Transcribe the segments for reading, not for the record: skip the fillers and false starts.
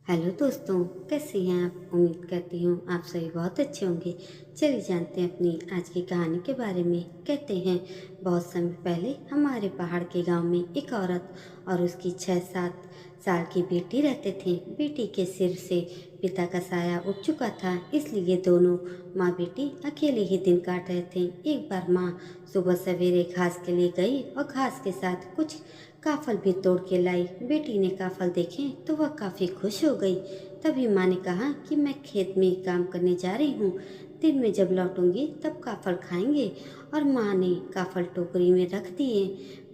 Hello दोस्तों, कैसे हैं आप। उम्मीद करती हूँ आप सभी बहुत अच्छे होंगे। चलिए जानते हैं अपनी आज की कहानी के बारे में। कहते हैं बहुत समय पहले हमारे पहाड़ के गांव में एक औरत और उसकी 6-7 साल की बेटी रहते थे। बेटी के सिर से पिता का साया उठ चुका था, इसलिए दोनों माँ बेटी अकेले ही दिन काट रहे थे। एक बार माँ सुबह सवेरे घास के लिए गई और घास के साथ कुछ काफल भी तोड़ के लाई। बेटी ने काफल देखे तो वह काफी खुश हो गई। तभी माँ ने कहा कि मैं खेत में काम करने जा रही हूँ, दिन में जब लौटूंगी तब काफल खाएंगे। और माँ ने काफल टोकरी में रख दिए।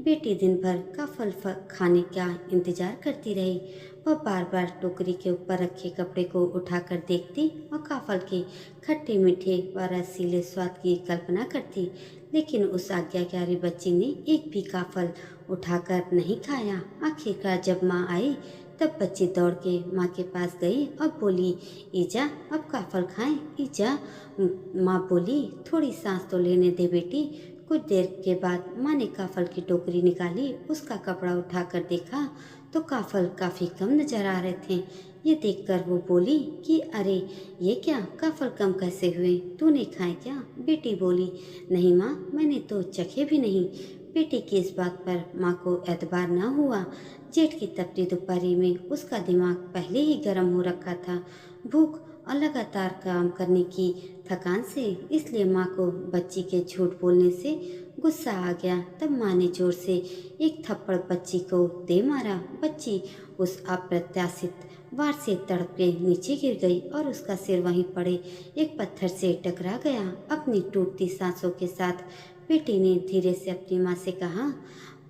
बेटी दिन भर काफल खाने का इंतजार करती रही। वह बार बार टोकरी के ऊपर रखे कपड़े को उठाकर देखती और काफल के खट्टे मीठे व रसीले स्वाद की कल्पना करती। लेकिन उस आज्ञाकारी बच्ची ने एक भी काफल उठाकर नहीं खाया। आखिरकार जब माँ आई तब बच्ची दौड़ के माँ के पास गई और बोली, ईजा अब काफल खाएं। ईजा, माँ बोली, थोड़ी सांस तो लेने दे बेटी। कुछ देर के बाद माँ ने काफल की टोकरी निकाली। उसका कपड़ा उठाकर देखा तो काफल काफी कम नजर आ रहे थे। ये देखकर वो बोली कि अरे ये क्या, काफल कम कैसे हुए, तूने खाए क्या। बेटी बोली, नहीं माँ, मैंने तो चखे भी नहीं। बेटी की इस बात पर माँ को एतबार न हुआ। जेठ की तपती दोपहरी में उसका दिमाग पहले ही गर्म हो रखा था, भूख और लगातार काम करने की थकान से। इसलिए माँ को बच्ची के झूठ बोलने से गुस्सा आ गया। तब माँ ने जोर से एक थप्पड़ बच्ची को दे मारा। बच्ची उस अप्रत्याशित वार से तड़प के नीचे गिर गई और उसका सिर वहीं पड़े एक पत्थर से टकरा गया। अपनी टूटती सांसों के साथ बेटी ने धीरे से अपनी माँ से कहा,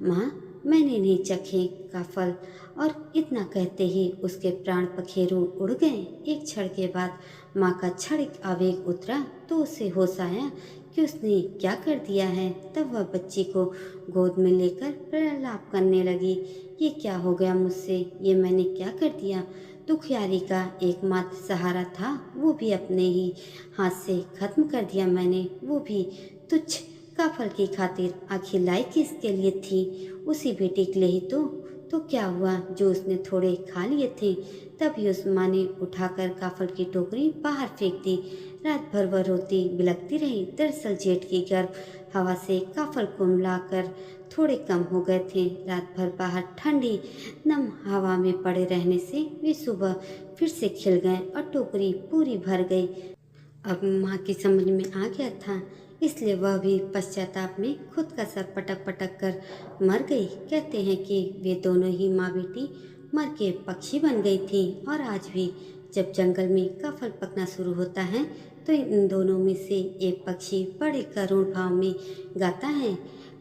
माँ, मैंने नहीं चखे काफल। और इतना कहते ही उसके प्राण पखेरु उड़ गए। एक क्षण के बाद माँ का क्षणिक आवेग उतरा तो उसे होश आया कि उसने क्या कर दिया है। तब वह बच्ची को गोद में लेकर प्रलाप करने लगी, ये क्या हो गया मुझसे, ये मैंने क्या कर दिया। दुखियारी का एकमात्र सहारा था, वो भी अपने ही हाथ से खत्म कर दिया मैंने, वो भी तुच्छ काफल की खातिर। आखिर लाई किसके लिए थी, उसी बेटी के लिए ही तो क्या हुआ जो उसने थोड़े खा लिए थे। तभी उस माँ ने उठाकर काफल की टोकरी बाहर फेंक दी। रात भर वह रोती बिलखती रही। दरअसल जेठ की गर्भ हवा से काफल को मिलाकर थोड़े कम हो गए थे। रात भर बाहर ठंडी नम हवा में पड़े रहने से वे सुबह फिर से खिल गए और टोकरी पूरी भर गई। अब माँ की समझ में आ गया था, इसलिए वह भी पश्चाताप में खुद का सर पटक पटक कर मर गई। कहते हैं कि वे दोनों ही माँ बेटी मर के पक्षी बन गई थी। और आज भी जब जंगल में काफल पकना शुरू होता है तो इन दोनों में से एक पक्षी बड़े करुण भाव में गाता है,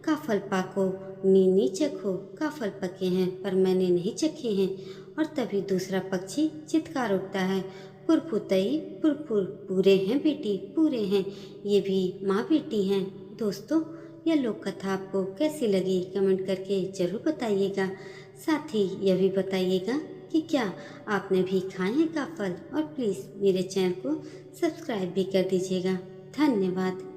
काफल पाको नी चखो। काफल पके हैं पर मैंने नहीं चखे हैं। और तभी दूसरा पक्षी चित्कार उठता है, पुरपुतई पुरपुर, पूरे हैं बेटी, पूरे हैं, ये भी माँ बेटी हैं। दोस्तों, यह लोक कथा आपको कैसी लगी कमेंट करके ज़रूर बताइएगा। साथ ही यह भी बताइएगा कि क्या आपने भी खाए हैं काफल। और प्लीज़ मेरे चैनल को सब्सक्राइब भी कर दीजिएगा। धन्यवाद।